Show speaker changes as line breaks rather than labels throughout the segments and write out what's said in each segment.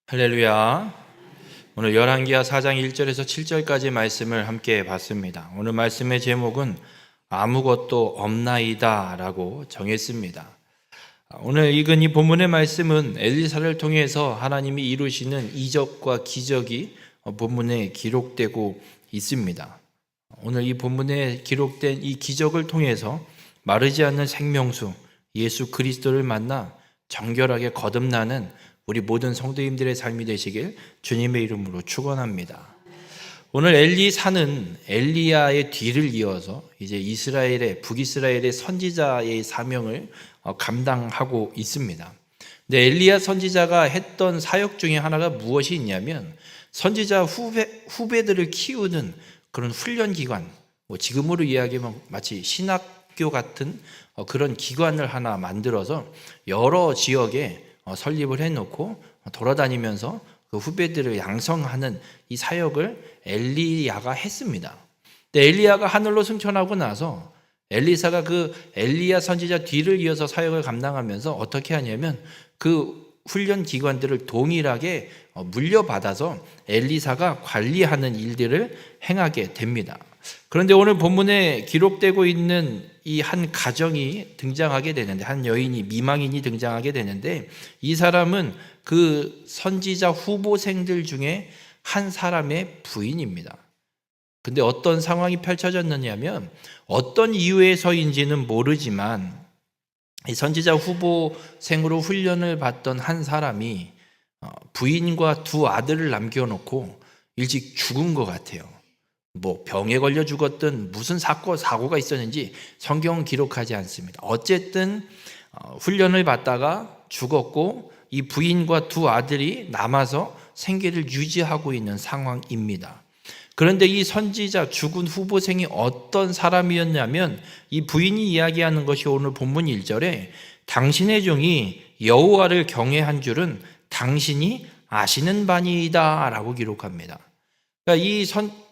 할렐루야. 오늘 열왕기하 4장 1절에서 7절까지 말씀을 함께 봤습니다. 오늘 말씀의 제목은 아무것도 없나이다 라고 정했습니다. 오늘 읽은 이 본문의 말씀은 엘리사를 통해서 하나님이 이루시는 이적과 기적이 본문에 기록되고 있습니다. 오늘 이 본문에 기록된 이 기적을 통해서 마르지 않는 생명수 예수 그리스도를 만나 정결하게 거듭나는 우리 모든 성도님들의 삶이 되시길 주님의 이름으로 축원합니다. 오늘 엘리사는 엘리야의 뒤를 이어서 이제 북이스라엘의 선지자의 사명을 감당하고 있습니다. 근데 엘리야 선지자가 했던 사역 중에 하나가 무엇이 있냐면 선지자 후배들을 키우는 그런 훈련 기관, 지금으로 이야기하면 마치 신학교 같은 그런 기관을 하나 만들어서 여러 지역에 설립을 해놓고 돌아다니면서 그 후배들을 양성하는 이 사역을 엘리야가 했습니다. 근데 엘리야가 하늘로 승천하고 나서 엘리사가 그 엘리야 선지자 뒤를 이어서 사역을 감당하면서 어떻게 하냐면 그 훈련 기관들을 동일하게 물려받아서 엘리사가 관리하는 일들을 행하게 됩니다. 그런데 오늘 본문에 기록되고 있는 이 한 가정이 등장하게 되는데, 한 여인이, 미망인이 등장하게 되는데, 이 사람은 그 선지자 후보생들 중에 한 사람의 부인입니다. 근데 어떤 상황이 펼쳐졌느냐면 어떤 이유에서인지는 모르지만 이 선지자 후보생으로 훈련을 받던 한 사람이 부인과 두 아들을 남겨놓고 일찍 죽은 것 같아요. 병에 걸려 죽었든 무슨 사고가 있었는지 성경은 기록하지 않습니다. 어쨌든 훈련을 받다가 죽었고 이 부인과 두 아들이 남아서 생계를 유지하고 있는 상황입니다. 그런데 이 선지자 죽은 후보생이 어떤 사람이었냐면 이 부인이 이야기하는 것이 오늘 본문 1절에 당신의 종이 여호와를 경외한 줄은 당신이 아시는 바니이다 라고 기록합니다. 그러니까 이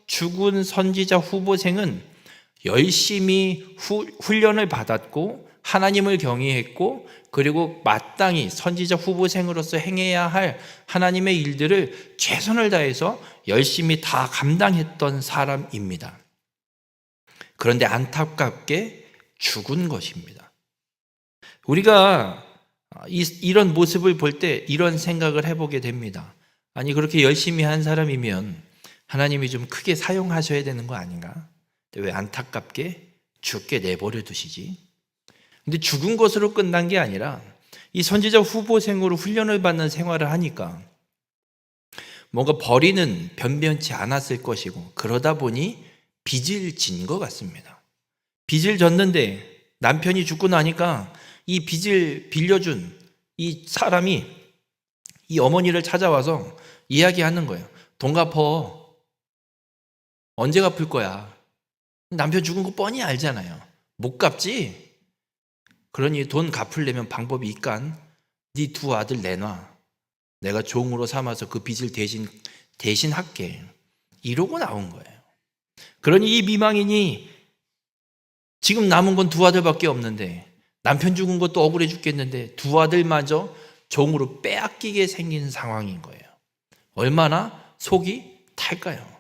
죽은 선지자 후보생은 열심히 훈련을 받았고 하나님을 경외했고 그리고 마땅히 선지자 후보생으로서 행해야 할 하나님의 일들을 최선을 다해서 열심히 다 감당했던 사람입니다. 그런데 안타깝게 죽은 것입니다. 우리가 이런 모습을 볼 때 이런 생각을 해보게 됩니다. 아니 그렇게 열심히 한 사람이면 하나님이 좀 크게 사용하셔야 되는 거 아닌가? 왜 안타깝게 죽게 내버려 두시지? 근데 죽은 것으로 끝난 게 아니라 이 선지자 후보생으로 훈련을 받는 생활을 하니까 뭔가 버리는 변변치 않았을 것이고 그러다 보니 빚을 진 것 같습니다. 빚을 졌는데 남편이 죽고 나니까 이 빚을 빌려준 이 사람이 이 어머니를 찾아와서 이야기하는 거예요. 돈 갚어. 언제 갚을 거야? 남편 죽은 거 뻔히 알잖아요. 못 갚지? 그러니 돈 갚으려면 방법이 있간 네 두 아들 내놔. 내가 종으로 삼아서 그 빚을 대신할게. 이러고 나온 거예요. 그러니 이 미망인이 지금 남은 건 두 아들밖에 없는데 남편 죽은 것도 억울해 죽겠는데 두 아들마저 종으로 빼앗기게 생긴 상황인 거예요. 얼마나 속이 탈까요?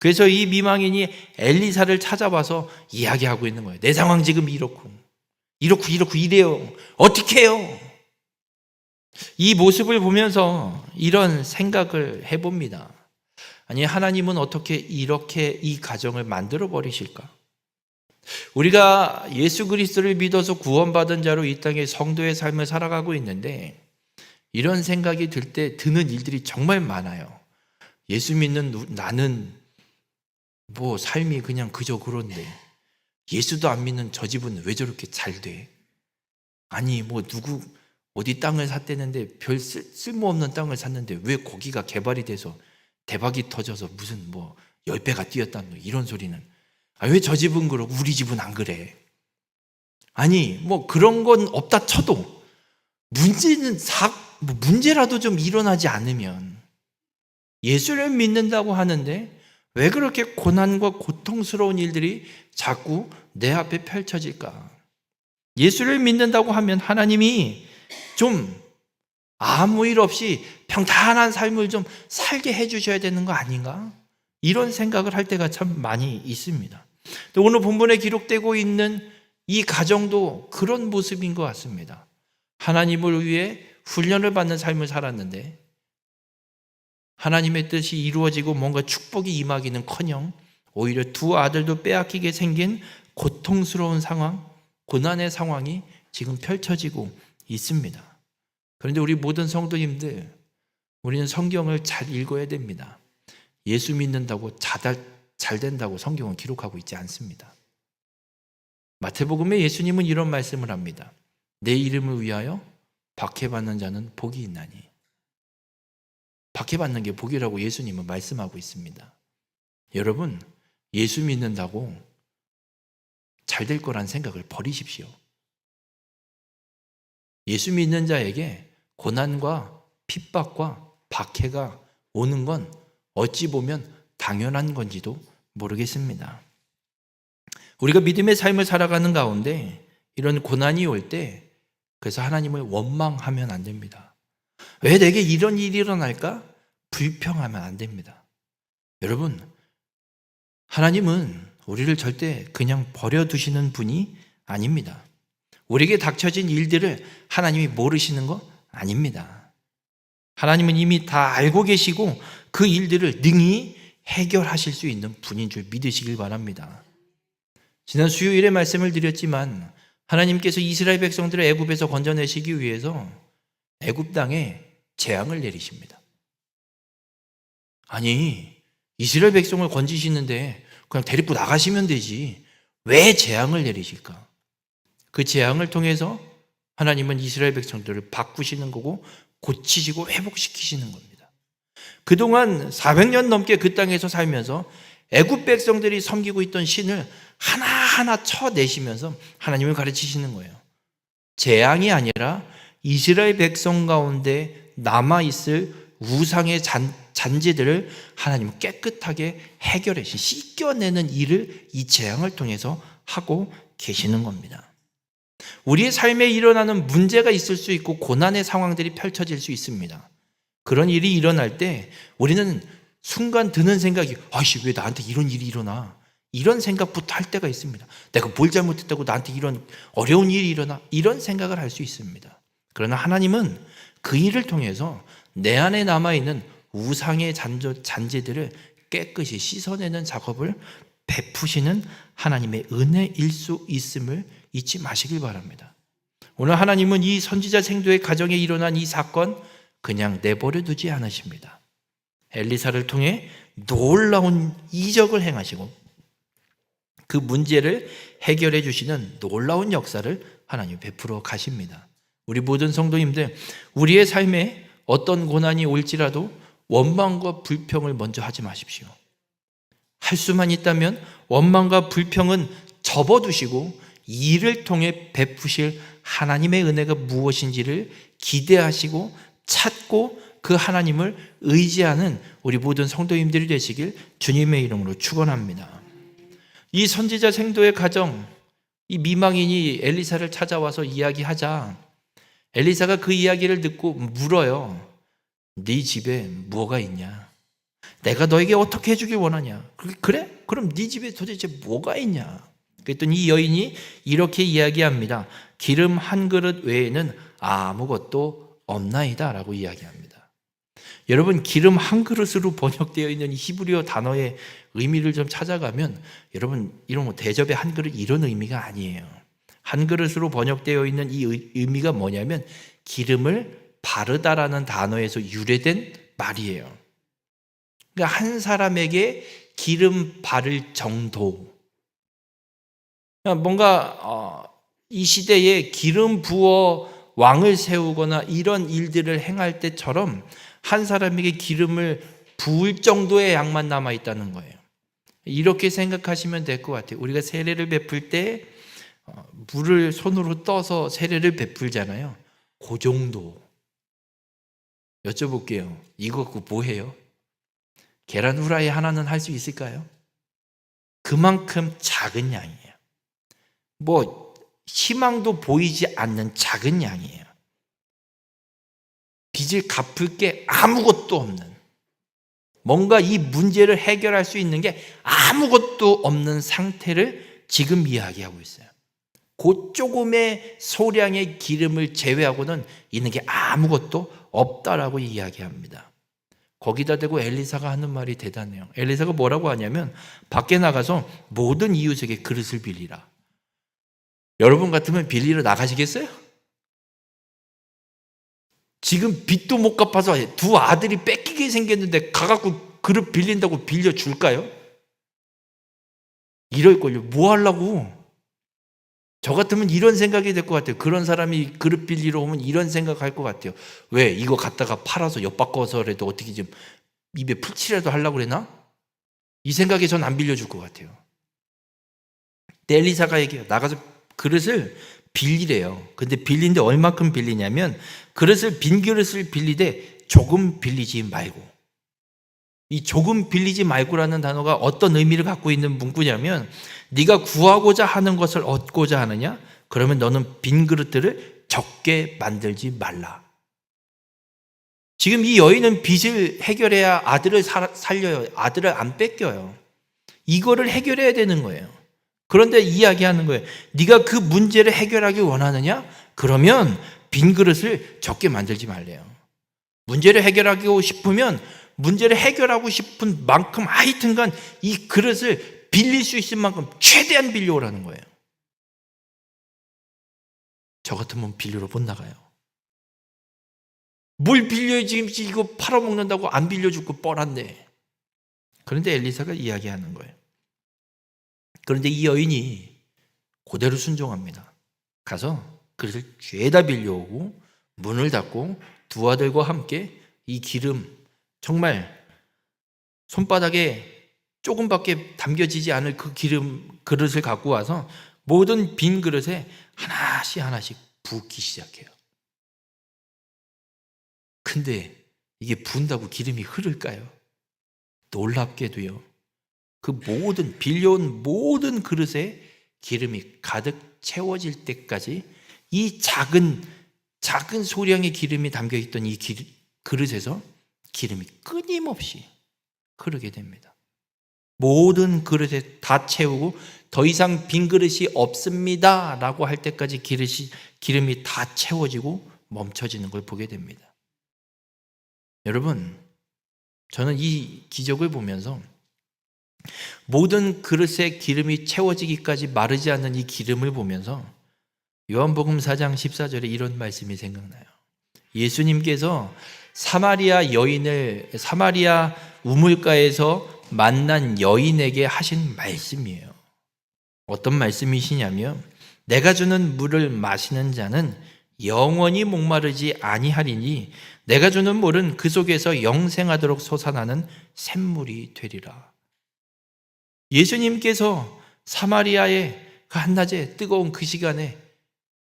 그래서 이 미망인이 엘리사를 찾아와서 이야기하고 있는 거예요. 내 상황 지금 이렇고 이래요. 어떻게 해요? 이 모습을 보면서 이런 생각을 해봅니다. 아니 하나님은 어떻게 이렇게 이 가정을 만들어 버리실까? 우리가 예수 그리스도를 믿어서 구원받은 자로 이 땅에 성도의 삶을 살아가고 있는데 이런 생각이 들 때 드는 일들이 정말 많아요. 예수 믿는 나는 삶이 그냥 그저 그런데 예수도 안 믿는 저 집은 왜 저렇게 잘 돼? 아니 누구 어디 땅을 샀대는데 별 쓸모없는 땅을 샀는데 왜 거기가 개발이 돼서 대박이 터져서 무슨 10배가 뛰었다는 이런 소리는 왜 저 집은 그러고 우리 집은 안 그래? 아니 그런 건 없다 쳐도 문제는 문제라도 좀 일어나지 않으면 예수를 믿는다고 하는데 왜 그렇게 고난과 고통스러운 일들이 자꾸 내 앞에 펼쳐질까? 예수를 믿는다고 하면 하나님이 좀 아무 일 없이 평탄한 삶을 좀 살게 해주셔야 되는 거 아닌가? 이런 생각을 할 때가 참 많이 있습니다. 또 오늘 본문에 기록되고 있는 이 가정도 그런 모습인 것 같습니다. 하나님을 위해 훈련을 받는 삶을 살았는데 하나님의 뜻이 이루어지고 뭔가 축복이 임하기는커녕 오히려 두 아들도 빼앗기게 생긴 고통스러운 상황, 고난의 상황이 지금 펼쳐지고 있습니다. 그런데 우리 모든 성도님들, 우리는 성경을 잘 읽어야 됩니다. 예수 믿는다고 잘 된다고 성경은 기록하고 있지 않습니다. 마태복음에 예수님은 이런 말씀을 합니다. 내 이름을 위하여 박해받는 자는 복이 있나니. 박해받는 게 복이라고 예수님은 말씀하고 있습니다. 여러분, 예수 믿는다고 잘 될 거란 생각을 버리십시오. 예수 믿는 자에게 고난과 핍박과 박해가 오는 건 어찌 보면 당연한 건지도 모르겠습니다. 우리가 믿음의 삶을 살아가는 가운데 이런 고난이 올 때 그래서 하나님을 원망하면 안 됩니다. 왜 내게 이런 일이 일어날까? 불평하면 안 됩니다. 여러분, 하나님은 우리를 절대 그냥 버려두시는 분이 아닙니다. 우리에게 닥쳐진 일들을 하나님이 모르시는 거 아닙니다. 하나님은 이미 다 알고 계시고 그 일들을 능히 해결하실 수 있는 분인 줄 믿으시길 바랍니다. 지난 수요일에 말씀을 드렸지만 하나님께서 이스라엘 백성들을 애굽에서 건져내시기 위해서 애굽 땅에 재앙을 내리십니다. 아니, 이스라엘 백성을 건지시는데 그냥 데리고 나가시면 되지 왜 재앙을 내리실까? 그 재앙을 통해서 하나님은 이스라엘 백성들을 바꾸시는 거고 고치시고 회복시키시는 겁니다. 그동안 400년 넘게 그 땅에서 살면서 애굽 백성들이 섬기고 있던 신을 하나하나 쳐내시면서 하나님을 가르치시는 거예요. 재앙이 아니라 이스라엘 백성 가운데 남아있을 우상의 잔재들을 하나님은 깨끗하게 해결해 씻겨내는 일을 이 재앙을 통해서 하고 계시는 겁니다. 우리의 삶에 일어나는 문제가 있을 수 있고 고난의 상황들이 펼쳐질 수 있습니다. 그런 일이 일어날 때 우리는 순간 드는 생각이 아이씨 왜 나한테 이런 일이 일어나? 이런 생각부터 할 때가 있습니다. 내가 뭘 잘못했다고 나한테 이런 어려운 일이 일어나? 이런 생각을 할 수 있습니다. 그러나 하나님은 그 일을 통해서 내 안에 남아있는 우상의 잔재들을 깨끗이 씻어내는 작업을 베푸시는 하나님의 은혜일 수 있음을 잊지 마시길 바랍니다. 오늘 하나님은 이 선지자 생도의 가정에 일어난 이 사건 그냥 내버려 두지 않으십니다. 엘리사를 통해 놀라운 이적을 행하시고 그 문제를 해결해 주시는 놀라운 역사를 하나님 베풀어 가십니다. 우리 모든 성도님들, 우리의 삶에 어떤 고난이 올지라도 원망과 불평을 먼저 하지 마십시오. 할 수만 있다면 원망과 불평은 접어두시고 이를 통해 베푸실 하나님의 은혜가 무엇인지를 기대하시고 찾고 그 하나님을 의지하는 우리 모든 성도님들이 되시길 주님의 이름으로 축원합니다. 이 선지자 생도의 가정, 이 미망인이 엘리사를 찾아와서 이야기하자 엘리사가 그 이야기를 듣고 물어요. 네 집에 뭐가 있냐? 내가 너에게 어떻게 해주길 원하냐? 그래? 그럼 네 집에 도대체 뭐가 있냐? 그랬더니 이 여인이 이렇게 이야기합니다. 기름 한 그릇 외에는 아무것도 없나이다 라고 이야기합니다. 여러분, 기름 한 그릇으로 번역되어 있는 이 히브리어 단어의 의미를 좀 찾아가면 여러분 이런 뭐 대접의 한 그릇 이런 의미가 아니에요. 한 그릇으로 번역되어 있는 이 의미가 뭐냐면 기름을 바르다라는 단어에서 유래된 말이에요. 그러니까 한 사람에게 기름 바를 정도. 뭔가 이 시대에 기름 부어 왕을 세우거나 이런 일들을 행할 때처럼 한 사람에게 기름을 부을 정도의 양만 남아 있다는 거예요. 이렇게 생각하시면 될 것 같아요. 우리가 세례를 베풀 때 물을 손으로 떠서 세례를 베풀잖아요. 그 정도. 여쭤볼게요. 이거 뭐예요? 계란 후라이 하나는 할 수 있을까요? 그만큼 작은 양이에요. 희망도 보이지 않는 작은 양이에요. 빚을 갚을 게 아무것도 없는, 뭔가 이 문제를 해결할 수 있는 게 아무것도 없는 상태를 지금 이야기하고 있어요. 그 조금의 소량의 기름을 제외하고는 있는 게 아무것도 없다라고 이야기합니다. 거기다 대고 엘리사가 하는 말이 대단해요. 엘리사가 뭐라고 하냐면 밖에 나가서 모든 이웃에게 그릇을 빌리라. 여러분 같으면 빌리러 나가시겠어요? 지금 빚도 못 갚아서 두 아들이 뺏기게 생겼는데 가갖고 그릇 빌린다고 빌려줄까요? 이럴걸요. 뭐 하려고? 저 같으면 이런 생각이 될 것 같아요. 그런 사람이 그릇 빌리러 오면 이런 생각할 것 같아요. 왜? 이거 갖다가 팔아서 엿바꿔서라도 어떻게 좀 입에 풀칠이라도 하려고 그러나? 이 생각에 전 안 빌려줄 것 같아요. 엘리사가 얘기해요. 나가서 그릇을 빌리래요. 근데 빌린데 얼마큼 빌리냐면 빈 그릇을 빌리되 조금 빌리지 말고. 이 조금 빌리지 말고라는 단어가 어떤 의미를 갖고 있는 문구냐면 네가 구하고자 하는 것을 얻고자 하느냐? 그러면 너는 빈 그릇들을 적게 만들지 말라. 지금 이 여인은 빚을 해결해야 아들을 살려요. 아들을 안 뺏겨요. 이거를 해결해야 되는 거예요. 그런데 이야기하는 거예요. 네가 그 문제를 해결하기 원하느냐? 그러면 빈 그릇을 적게 만들지 말래요. 문제를 해결하고 싶으면 문제를 해결하고 싶은 만큼 하여튼간 이 그릇을 빌릴 수 있을 만큼 최대한 빌려오라는 거예요. 저 같으면 빌리러 못 나가요. 뭘 빌려야 지금 이거 팔아먹는다고 안 빌려줄 거 뻔한데. 그런데 엘리사가 이야기하는 거예요. 그런데 이 여인이 그대로 순종합니다. 가서 그릇을 죄다 빌려오고 문을 닫고 두 아들과 함께 이 기름, 정말 손바닥에 조금밖에 담겨지지 않을 그 기름 그릇을 갖고 와서 모든 빈 그릇에 하나씩 붓기 시작해요. 근데 이게 부은다고 기름이 흐를까요? 놀랍게도요. 그 모든 빌려온 모든 그릇에 기름이 가득 채워질 때까지 이 작은 소량의 기름이 담겨있던 이 그릇에서 기름이 끊임없이 흐르게 됩니다. 모든 그릇에 다 채우고 더 이상 빈 그릇이 없습니다 라고 할 때까지 기름이 다 채워지고 멈춰지는 걸 보게 됩니다. 여러분, 저는 이 기적을 보면서 모든 그릇에 기름이 채워지기까지 마르지 않는 이 기름을 보면서 요한복음 4장 14절에 이런 말씀이 생각나요. 예수님께서 사마리아 우물가에서 만난 여인에게 하신 말씀이에요. 어떤 말씀이시냐면 내가 주는 물을 마시는 자는 영원히 목마르지 아니하리니 내가 주는 물은 그 속에서 영생하도록 솟아나는 샘물이 되리라. 예수님께서 사마리아의 그 한낮에 뜨거운 그 시간에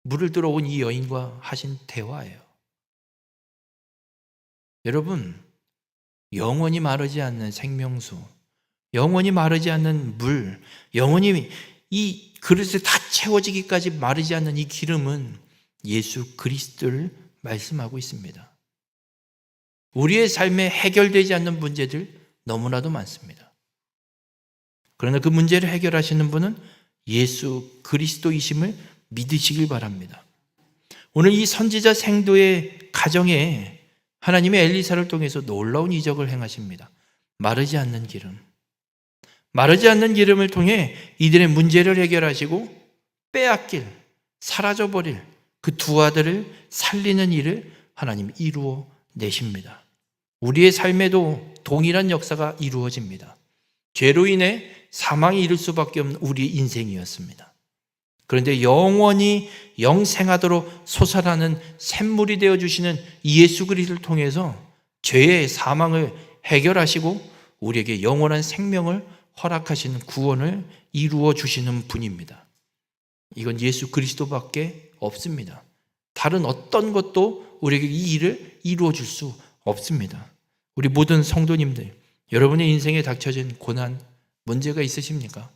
물을 들어온 이 여인과 하신 대화예요. 여러분, 영원히 마르지 않는 생명수, 영원히 마르지 않는 물, 영원히 이 그릇에 다 채워지기까지 마르지 않는 이 기름은 예수 그리스도를 말씀하고 있습니다. 우리의 삶에 해결되지 않는 문제들 너무나도 많습니다. 그러나 그 문제를 해결하시는 분은 예수 그리스도이심을 믿으시길 바랍니다. 오늘 이 선지자 생도의 가정에 하나님의 엘리사를 통해서 놀라운 이적을 행하십니다. 마르지 않는 기름. 마르지 않는 기름을 통해 이들의 문제를 해결하시고 빼앗길, 사라져버릴 그 두 아들을 살리는 일을 하나님 이루어 내십니다. 우리의 삶에도 동일한 역사가 이루어집니다. 죄로 인해 사망이 이를 수밖에 없는 우리 인생이었습니다. 그런데 영원히 영생하도록 솟아나는 샘물이 되어주시는 예수 그리스도를 통해서 죄의 사망을 해결하시고 우리에게 영원한 생명을 허락하시는 구원을 이루어 주시는 분입니다. 이건 예수 그리스도밖에 없습니다. 다른 어떤 것도 우리에게 이 일을 이루어 줄 수 없습니다. 우리 모든 성도님들, 여러분의 인생에 닥쳐진 고난, 문제가 있으십니까?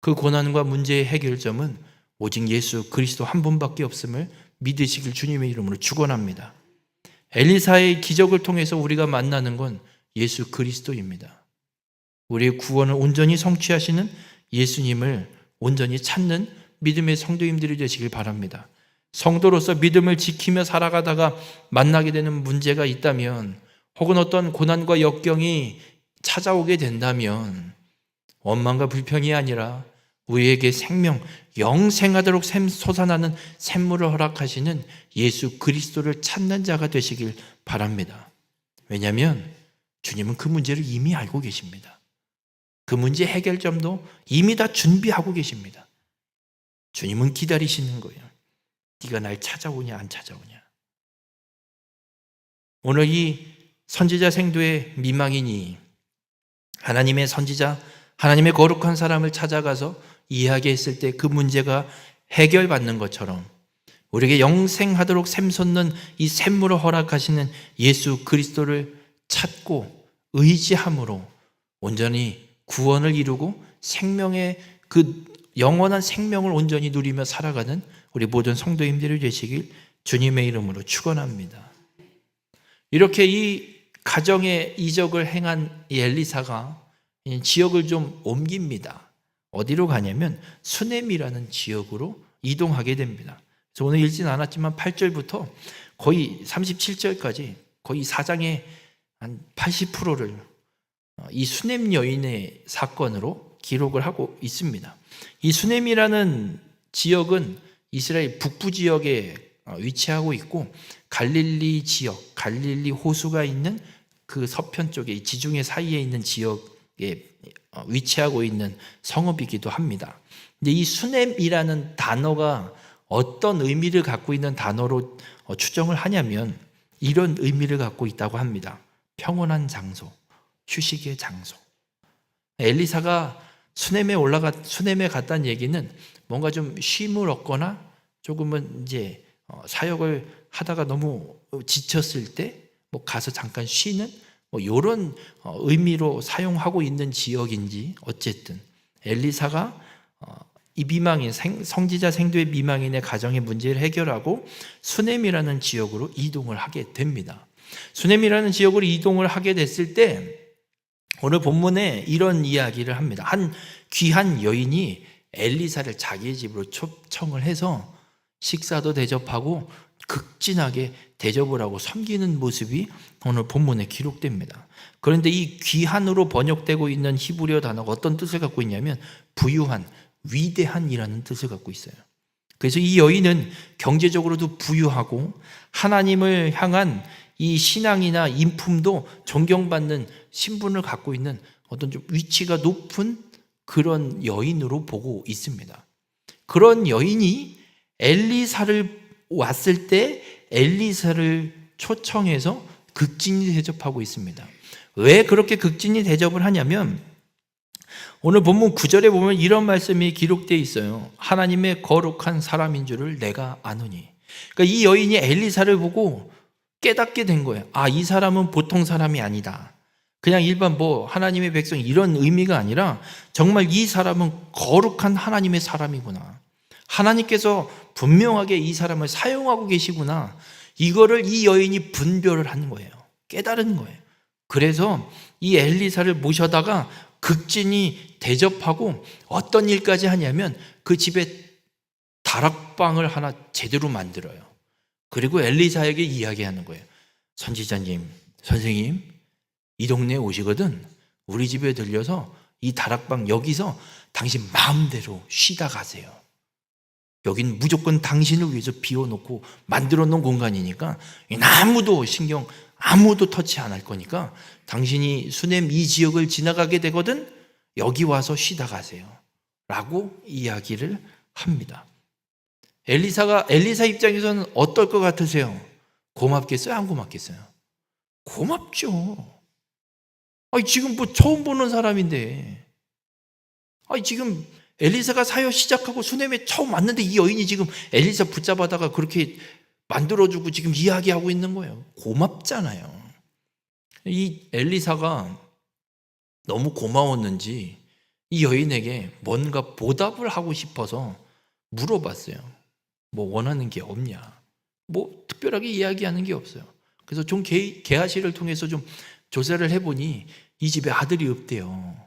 그 고난과 문제의 해결점은 오직 예수 그리스도 한 분밖에 없음을 믿으시길 주님의 이름으로 축원합니다. 엘리사의 기적을 통해서 우리가 만나는 건 예수 그리스도입니다. 우리의 구원을 온전히 성취하시는 예수님을 온전히 찾는 믿음의 성도님들이 되시길 바랍니다. 성도로서 믿음을 지키며 살아가다가 만나게 되는 문제가 있다면, 혹은 어떤 고난과 역경이 찾아오게 된다면 원망과 불평이 아니라 우리에게 생명, 영생하도록 솟아나는 샘물을 허락하시는 예수 그리스도를 찾는 자가 되시길 바랍니다. 왜냐하면 주님은 그 문제를 이미 알고 계십니다. 그 문제 해결점도 이미 다 준비하고 계십니다. 주님은 기다리시는 거예요. 네가 날 찾아오냐 안 찾아오냐. 오늘 이 선지자 생도의 미망인이 하나님의 선지자, 하나님의 거룩한 사람을 찾아가서 이야기했을 때 그 문제가 해결받는 것처럼 우리에게 영생하도록 샘솟는 이 샘물을 허락하시는 예수 그리스도를 찾고 의지함으로 온전히 구원을 이루고 생명의 그 영원한 생명을 온전히 누리며 살아가는 우리 모든 성도님들이 되시길 주님의 이름으로 축원합니다. 이렇게 이 가정의 이적을 행한 이 엘리사가 지역을 좀 옮깁니다. 어디로 가냐면 수넴이라는 지역으로 이동하게 됩니다. 그래서 오늘 읽진 않았지만 8절부터 거의 37절까지 거의 사장의 한 80%를 이 수넴 여인의 사건으로 기록을 하고 있습니다. 이 수넴이라는 지역은 이스라엘 북부 지역에 위치하고 있고 갈릴리 지역, 갈릴리 호수가 있는 그 서편 쪽에 지중해 사이에 있는 지역에 위치하고 있는 성읍이기도 합니다. 근데 이 수넴이라는 단어가 어떤 의미를 갖고 있는 단어로 추정을 하냐면 이런 의미를 갖고 있다고 합니다. 평온한 장소, 휴식의 장소. 엘리사가 수넴에 갔다는 얘기는 뭔가 좀 쉼을 얻거나 조금은 이제 사역을 하다가 너무 지쳤을 때 뭐 가서 잠깐 쉬는 뭐 이런 의미로 사용하고 있는 지역인지, 어쨌든 엘리사가 이 미망인 성지자 생도의 미망인의 가정의 문제를 해결하고 수넴이라는 지역으로 이동을 하게 됩니다. 수넴이라는 지역으로 이동을 하게 됐을 때 오늘 본문에 이런 이야기를 합니다. 한 귀한 여인이 엘리사를 자기의 집으로 초청을 해서 식사도 대접하고 극진하게 대접을 하고 섬기는 모습이 오늘 본문에 기록됩니다. 그런데 이 귀한으로 번역되고 있는 히브리어 단어가 어떤 뜻을 갖고 있냐면 부유한, 위대한이라는 뜻을 갖고 있어요. 그래서 이 여인은 경제적으로도 부유하고 하나님을 향한 이 신앙이나 인품도 존경받는 신분을 갖고 있는 어떤 좀 위치가 높은 그런 여인으로 보고 있습니다. 그런 여인이 엘리사를 왔을 때 엘리사를 초청해서 극진히 대접하고 있습니다. 왜 그렇게 극진히 대접을 하냐면 오늘 본문 9절에 보면 이런 말씀이 기록되어 있어요. 하나님의 거룩한 사람인 줄을 내가 아노니. 그러니까 이 여인이 엘리사를 보고 깨닫게 된 거예요. 아, 이 사람은 보통 사람이 아니다. 그냥 일반 하나님의 백성 이런 의미가 아니라 정말 이 사람은 거룩한 하나님의 사람이구나. 하나님께서 분명하게 이 사람을 사용하고 계시구나. 이거를 이 여인이 분별을 하는 거예요. 깨달은 거예요. 그래서 이 엘리사를 모셔다가 극진히 대접하고 어떤 일까지 하냐면 그 집에 다락방을 하나 제대로 만들어요. 그리고 엘리사에게 이야기하는 거예요. 선지자님, 선생님, 이 동네에 오시거든 우리 집에 들려서 이 다락방 여기서 당신 마음대로 쉬다 가세요. 여긴 무조건 당신을 위해서 비워놓고 만들어 놓은 공간이니까 아무도 터치 안 할 거니까 당신이 수넴 이 지역을 지나가게 되거든 여기 와서 쉬다 가세요 라고 이야기를 합니다. 엘리사 입장에서는 어떨 것 같으세요? 고맙겠어요? 안 고맙겠어요? 고맙죠. 지금 처음 보는 사람인데 지금 엘리사가 사역 시작하고 수넴에 처음 왔는데 이 여인이 지금 엘리사 붙잡아다가 그렇게 만들어주고 지금 이야기하고 있는 거예요. 고맙잖아요. 이 엘리사가 너무 고마웠는지 이 여인에게 뭔가 보답을 하고 싶어서 물어봤어요. 원하는 게 없냐? 특별하게 이야기하는 게 없어요. 그래서 좀 게하시를 통해서 좀 조사를 해보니 이 집에 아들이 없대요.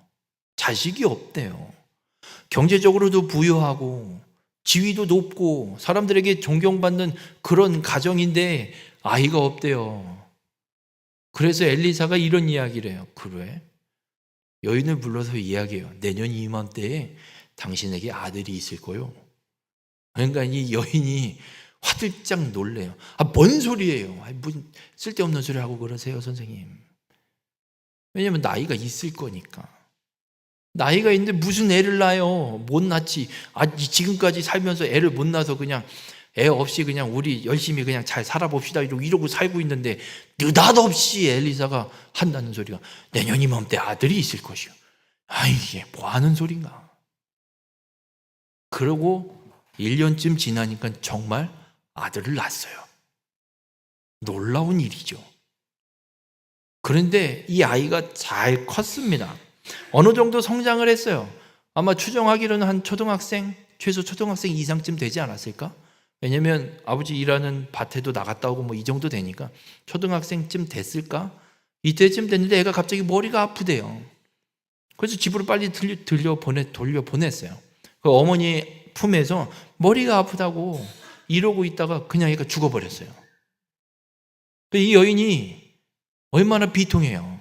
자식이 없대요. 경제적으로도 부유하고 지위도 높고 사람들에게 존경받는 그런 가정인데 아이가 없대요. 그래서 엘리사가 이런 이야기를 해요. 그래? 여인을 불러서 이야기해요. 내년 이맘때에 당신에게 아들이 있을 거요. 그러니까 이 여인이 화들짝 놀래요. 뭔 소리예요? 무슨 쓸데없는 소리 하고 그러세요, 선생님. 왜냐면 나이가 있을 거니까. 나이가 있는데 무슨 애를 낳아요? 못 낳지. 지금까지 살면서 애를 못 낳아서 그냥 애 없이 그냥 우리 열심히 그냥 잘 살아봅시다 이러고 살고 있는데 느닷없이 엘리사가 한다는 소리가 내년 이맘때 아들이 있을 것이요. 이게 뭐 하는 소린가. 그러고 1년쯤 지나니까 정말 아들을 낳았어요. 놀라운 일이죠. 그런데 이 아이가 잘 컸습니다. 어느 정도 성장을 했어요. 아마 추정하기로는 한 초등학생, 최소 초등학생 이상쯤 되지 않았을까? 왜냐면 아버지 일하는 밭에도 나갔다 오고 뭐 이 정도 되니까 초등학생쯤 됐을까? 이때쯤 됐는데 애가 갑자기 머리가 아프대요. 그래서 집으로 빨리 돌려보냈어요. 그 어머니 품에서 머리가 아프다고 이러고 있다가 그냥 애가 죽어버렸어요. 이 여인이 얼마나 비통해요.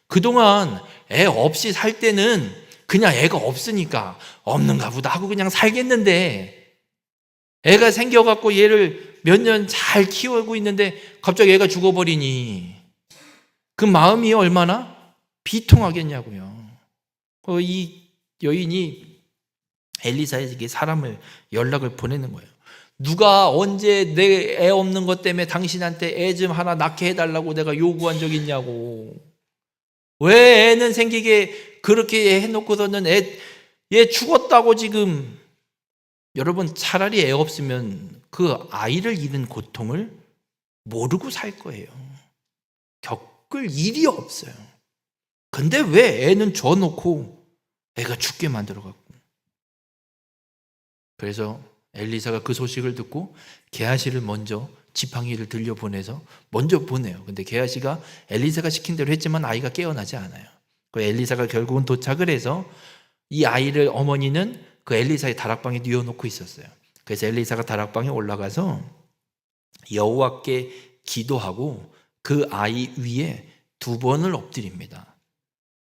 그동안 애 없이 살 때는 그냥 애가 없으니까 없는가 보다 하고 그냥 살겠는데 애가 생겨갖고 얘를 몇 년 잘 키우고 있는데 갑자기 애가 죽어버리니 그 마음이 얼마나 비통하겠냐고요. 이 여인이 엘리사에게 사람을 연락을 보내는 거예요. 누가 언제 내 애 없는 것 때문에 당신한테 애 좀 하나 낳게 해달라고 내가 요구한 적 있냐고. 왜 애는 생기게 그렇게 해놓고서는 얘 죽었다고 지금. 여러분 차라리 애 없으면 그 아이를 잃은 고통을 모르고 살 거예요. 겪을 일이 없어요. 근데 왜 애는 줘놓고 애가 죽게 만들어갖고. 그래서 엘리사가 그 소식을 듣고 게하시를 먼저 지팡이를 들려보내서 먼저 보내요. 근데 게하시가 엘리사가 시킨 대로 했지만 아이가 깨어나지 않아요. 그 엘리사가 결국은 도착을 해서 이 아이를 어머니는 그 엘리사의 다락방에 뉘어놓고 있었어요. 그래서 엘리사가 다락방에 올라가서 여호와께 기도하고 그 아이 위에 2번을 엎드립니다.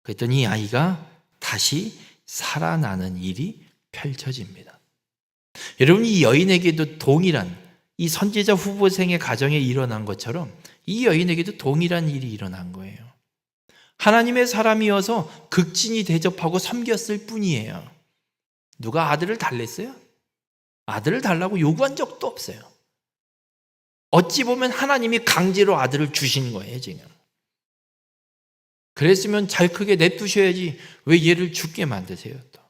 그랬더니 이 아이가 다시 살아나는 일이 펼쳐집니다. 여러분, 이 여인에게도 동일한 이 선지자 후보생의 가정에 일어난 것처럼 이 여인에게도 동일한 일이 일어난 거예요. 하나님의 사람이어서 극진히 대접하고 섬겼을 뿐이에요. 누가 아들을 달랬어요? 아들을 달라고 요구한 적도 없어요. 어찌 보면 하나님이 강제로 아들을 주신 거예요, 지금. 그랬으면 잘 크게 냅두셔야지 왜 얘를 죽게 만드세요, 또.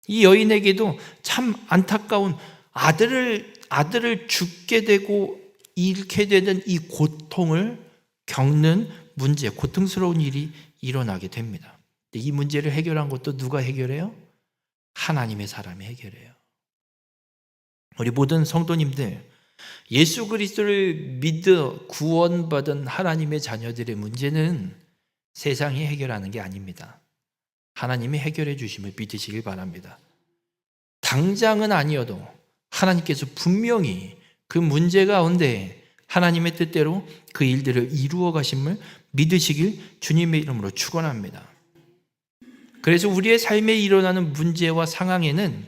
이 여인에게도 참 안타까운 아들을 죽게 되고 잃게 되는 이 고통을 겪는 문제, 고통스러운 일이 일어나게 됩니다. 이 문제를 해결한 것도 누가 해결해요? 하나님의 사람이 해결해요. 우리 모든 성도님들, 예수 그리스도를 믿어 구원받은 하나님의 자녀들의 문제는 세상이 해결하는 게 아닙니다. 하나님이 해결해 주심을 믿으시길 바랍니다. 당장은 아니어도 하나님께서 분명히 그 문제 가운데 하나님의 뜻대로 그 일들을 이루어 가심을 믿으시길 주님의 이름으로 축원합니다. 그래서 우리의 삶에 일어나는 문제와 상황에는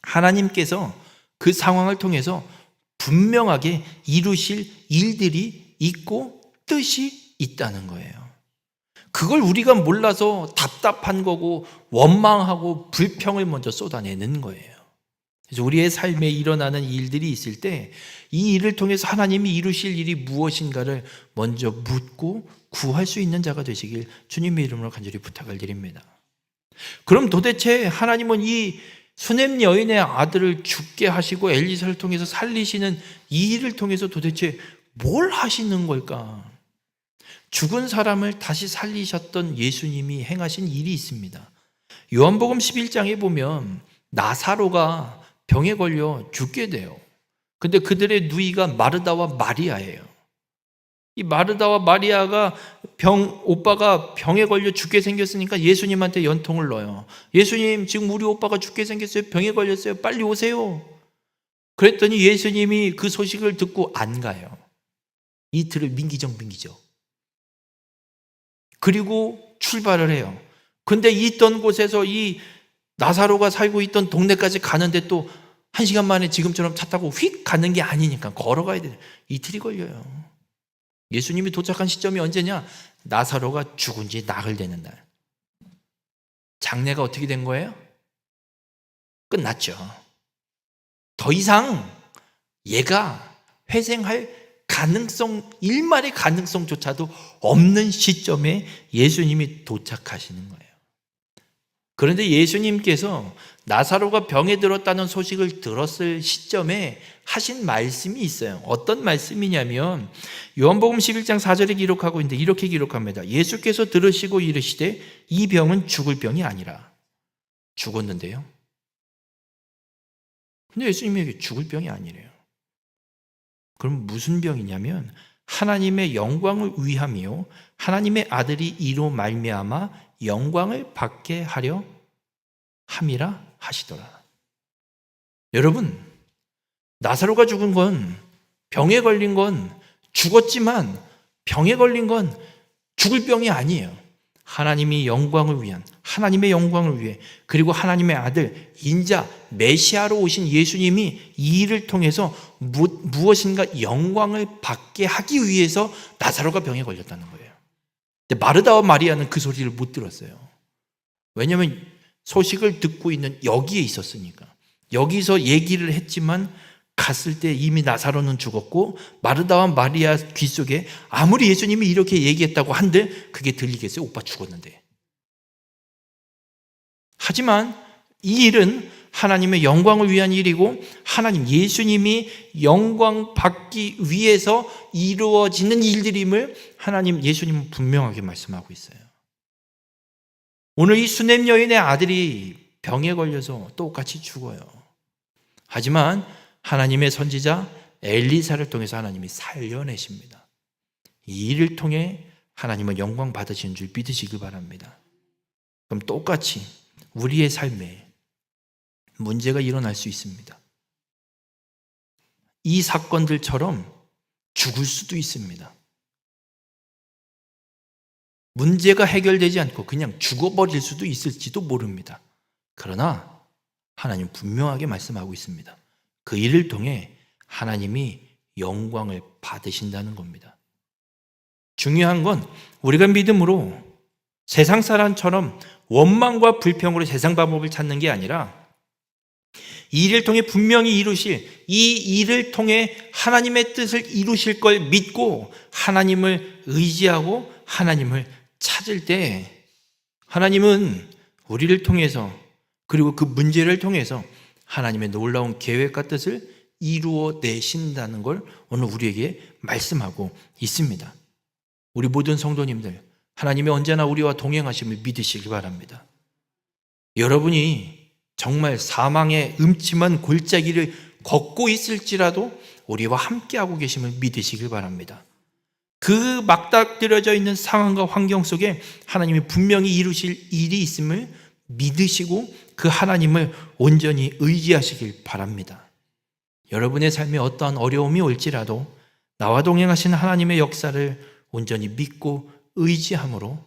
하나님께서 그 상황을 통해서 분명하게 이루실 일들이 있고 뜻이 있다는 거예요. 그걸 우리가 몰라서 답답한 거고 원망하고 불평을 먼저 쏟아내는 거예요. 그래서 우리의 삶에 일어나는 일들이 있을 때 이 일을 통해서 하나님이 이루실 일이 무엇인가를 먼저 묻고 구할 수 있는 자가 되시길 주님의 이름으로 간절히 부탁을 드립니다. 그럼 도대체 하나님은 이 수넴 여인의 아들을 죽게 하시고 엘리사를 통해서 살리시는 이 일을 통해서 도대체 뭘 하시는 걸까? 죽은 사람을 다시 살리셨던 예수님이 행하신 일이 있습니다. 요한복음 11장에 보면 나사로가 병에 걸려 죽게 돼요. 근데 그들의 누이가 마르다와 마리아예요. 이 마르다와 마리아가 오빠가 병에 걸려 죽게 생겼으니까 예수님한테 연통을 넣어요. 예수님, 지금 우리 오빠가 죽게 생겼어요. 병에 걸렸어요. 빨리 오세요. 그랬더니 예수님이 그 소식을 듣고 안 가요. 이틀을 민기적. 그리고 출발을 해요. 근데 있던 곳에서 이 나사로가 살고 있던 동네까지 가는데 또 1시간 만에 지금처럼 차 타고 휙 가는 게 아니니까 걸어가야 돼요. 이틀이 걸려요. 예수님이 도착한 시점이 언제냐? 나사로가 죽은 지 나흘 되는 날. 장례가 어떻게 된 거예요? 끝났죠. 더 이상 얘가 회생할 가능성, 일말의 가능성조차도 없는 시점에 예수님이 도착하시는 거예요. 그런데 예수님께서 나사로가 병에 들었다는 소식을 들었을 시점에 하신 말씀이 있어요. 어떤 말씀이냐면 요한복음 11장 4절에 기록하고 있는데 이렇게 기록합니다. 예수께서 들으시고 이르시되 이 병은 죽을 병이 아니라. 죽었는데요. 근데 예수님이 죽을 병이 아니래요. 그럼 무슨 병이냐면 하나님의 영광을 위함이요 하나님의 아들이 이로 말미암아 영광을 받게 하려 함이라 하시더라. 여러분, 나사로가 죽은 건, 병에 걸린 건 죽었지만 병에 걸린 건 죽을 병이 아니에요. 하나님이 영광을 위한, 하나님의 영광을 위해, 그리고 하나님의 아들 인자 메시아로 오신 예수님이 이 일을 통해서 무엇인가 영광을 받게 하기 위해서 나사로가 병에 걸렸다는 거예요. 근데 마르다와 마리아는 그 소리를 못 들었어요. 왜냐하면 소식을 듣고 있는 여기에 있었으니까. 여기서 얘기를 했지만 갔을 때 이미 나사로는 죽었고 마르다와 마리아 귀 속에 아무리 예수님이 이렇게 얘기했다고 한들 그게 들리겠어요? 오빠 죽었는데. 하지만 이 일은 하나님의 영광을 위한 일이고 하나님 예수님이 영광 받기 위해서 이루어지는 일들임을 하나님 예수님은 분명하게 말씀하고 있어요. 오늘 이 수넴 여인의 아들이 병에 걸려서 똑같이 죽어요. 하지만 하나님의 선지자 엘리사를 통해서 하나님이 살려내십니다. 이 일을 통해 하나님은 영광 받으시는 줄 믿으시기 바랍니다. 그럼 똑같이 우리의 삶에 문제가 일어날 수 있습니다. 이 사건들처럼 죽을 수도 있습니다. 문제가 해결되지 않고 그냥 죽어버릴 수도 있을지도 모릅니다. 그러나 하나님 분명하게 말씀하고 있습니다. 그 일을 통해 하나님이 영광을 받으신다는 겁니다. 중요한 건 우리가 믿음으로 세상 사람처럼 원망과 불평으로 세상 방법을 찾는 게 아니라 이 일을 통해 분명히 이루실, 이 일을 통해 하나님의 뜻을 이루실 걸 믿고 하나님을 의지하고 하나님을 찾을 때 하나님은 우리를 통해서 그리고 그 문제를 통해서 하나님의 놀라운 계획과 뜻을 이루어내신다는 걸 오늘 우리에게 말씀하고 있습니다. 우리 모든 성도님들, 하나님이 언제나 우리와 동행하심을 믿으시기 바랍니다. 여러분이 정말 사망의 음침한 골짜기를 걷고 있을지라도 우리와 함께하고 계심을 믿으시길 바랍니다. 그 막닥뜨려져 있는 상황과 환경 속에 하나님이 분명히 이루실 일이 있음을 믿으시고 그 하나님을 온전히 의지하시길 바랍니다. 여러분의 삶에 어떠한 어려움이 올지라도 나와 동행하신 하나님의 역사를 온전히 믿고 의지함으로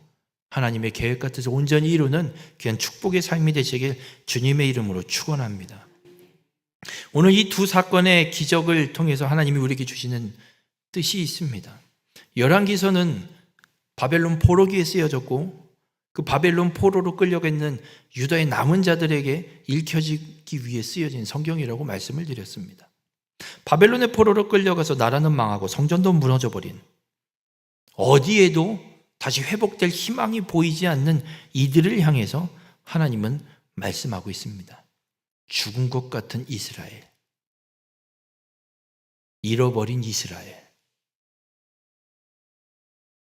하나님의 계획과 뜻을 온전히 이루는 귀한 축복의 삶이 되시길 주님의 이름으로 축원합니다. 오늘 이 두 사건의 기적을 통해서 하나님이 우리에게 주시는 뜻이 있습니다. 열왕기서는 바벨론 포로기에 쓰여졌고 그 바벨론 포로로 끌려가는 유다의 남은 자들에게 읽혀지기 위해 쓰여진 성경이라고 말씀을 드렸습니다. 바벨론의 포로로 끌려가서 나라는 망하고 성전도 무너져버린 어디에도 다시 회복될 희망이 보이지 않는 이들을 향해서 하나님은 말씀하고 있습니다. 죽은 것 같은 이스라엘, 잃어버린 이스라엘,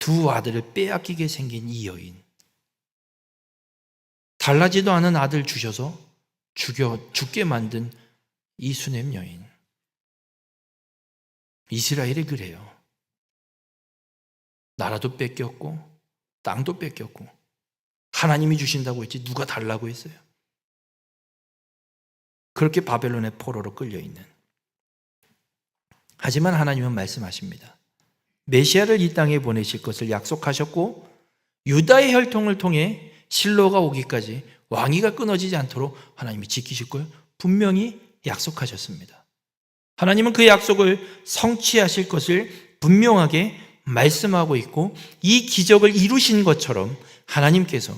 두 아들을 빼앗기게 생긴 이 여인, 달라지도 않은 아들 주셔서 죽게 만든 이 수넴 여인. 이스라엘이 그래요. 나라도 뺏겼고 땅도 뺏겼고 하나님이 주신다고 했지 누가 달라고 했어요. 그렇게 바벨론의 포로로 끌려있는. 하지만 하나님은 말씀하십니다. 메시아를 이 땅에 보내실 것을 약속하셨고 유다의 혈통을 통해 실로가 오기까지 왕위가 끊어지지 않도록 하나님이 지키실 걸 분명히 약속하셨습니다. 하나님은 그 약속을 성취하실 것을 분명하게 말씀하고 있고 이 기적을 이루신 것처럼 하나님께서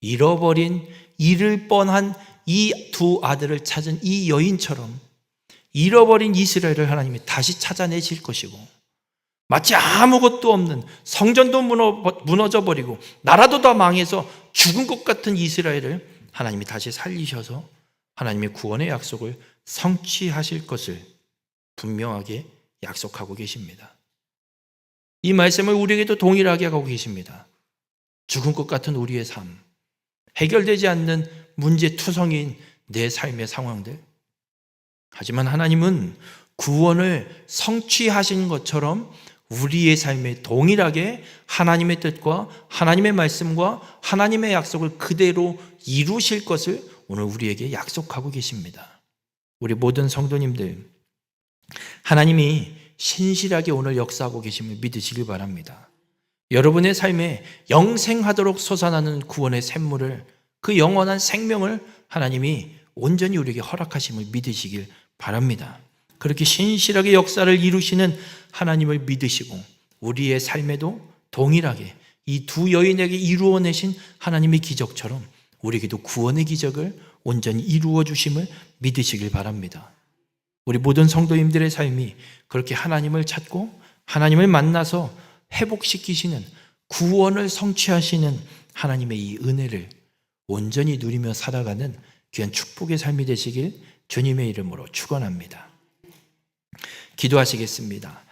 잃어버린 잃을 뻔한 이 두 아들을 찾은 이 여인처럼 잃어버린 이스라엘을 하나님이 다시 찾아내실 것이고 마치 아무것도 없는 성전도 무너져 버리고 나라도 다 망해서 죽은 것 같은 이스라엘을 하나님이 다시 살리셔서 하나님의 구원의 약속을 성취하실 것을 분명하게 약속하고 계십니다. 이 말씀을 우리에게도 동일하게 하고 계십니다. 죽은 것 같은 우리의 삶, 해결되지 않는 문제투성이인 내 삶의 상황들. 하지만 하나님은 구원을 성취하신 것처럼 우리의 삶에 동일하게 하나님의 뜻과 하나님의 말씀과 하나님의 약속을 그대로 이루실 것을 오늘 우리에게 약속하고 계십니다. 우리 모든 성도님들, 하나님이 신실하게 오늘 역사하고 계심을 믿으시길 바랍니다. 여러분의 삶에 영생하도록 솟아나는 구원의 샘물을, 그 영원한 생명을 하나님이 온전히 우리에게 허락하심을 믿으시길 바랍니다. 그렇게 신실하게 역사를 이루시는 하나님을 믿으시고 우리의 삶에도 동일하게 이 두 여인에게 이루어내신 하나님의 기적처럼 우리에게도 구원의 기적을 온전히 이루어 주심을 믿으시길 바랍니다. 우리 모든 성도님들의 삶이 그렇게 하나님을 찾고 하나님을 만나서 회복시키시는, 구원을 성취하시는 하나님의 이 은혜를 온전히 누리며 살아가는 귀한 축복의 삶이 되시길 주님의 이름으로 축원합니다. 기도하시겠습니다.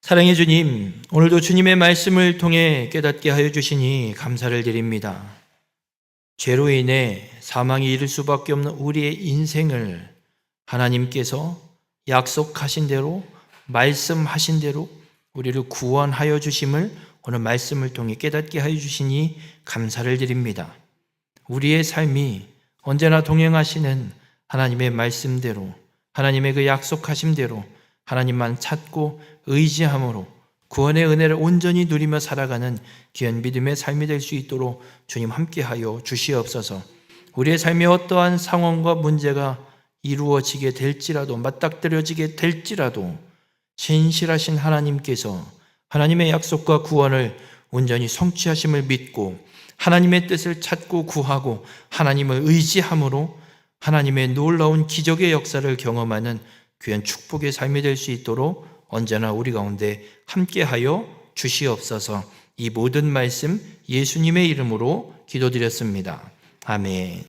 사랑의 주님, 오늘도 주님의 말씀을 통해 깨닫게 하여 주시니 감사를 드립니다. 죄로 인해 사망이 이를 수밖에 없는 우리의 인생을 하나님께서 약속하신 대로, 말씀하신 대로 우리를 구원하여 주심을 오늘 말씀을 통해 깨닫게 하여 주시니 감사를 드립니다. 우리의 삶이 언제나 동행하시는 하나님의 말씀대로, 하나님의 그 약속하심대로 하나님만 찾고 의지함으로 구원의 은혜를 온전히 누리며 살아가는 귀한 믿음의 삶이 될 수 있도록 주님 함께하여 주시옵소서. 우리의 삶의 어떠한 상황과 문제가 이루어지게 될지라도, 맞닥뜨려지게 될지라도 신실하신 하나님께서 하나님의 약속과 구원을 온전히 성취하심을 믿고 하나님의 뜻을 찾고 구하고 하나님을 의지함으로 하나님의 놀라운 기적의 역사를 경험하는 귀한 축복의 삶이 될 수 있도록 언제나 우리 가운데 함께하여 주시옵소서. 이 모든 말씀 예수님의 이름으로 기도드렸습니다. 아멘.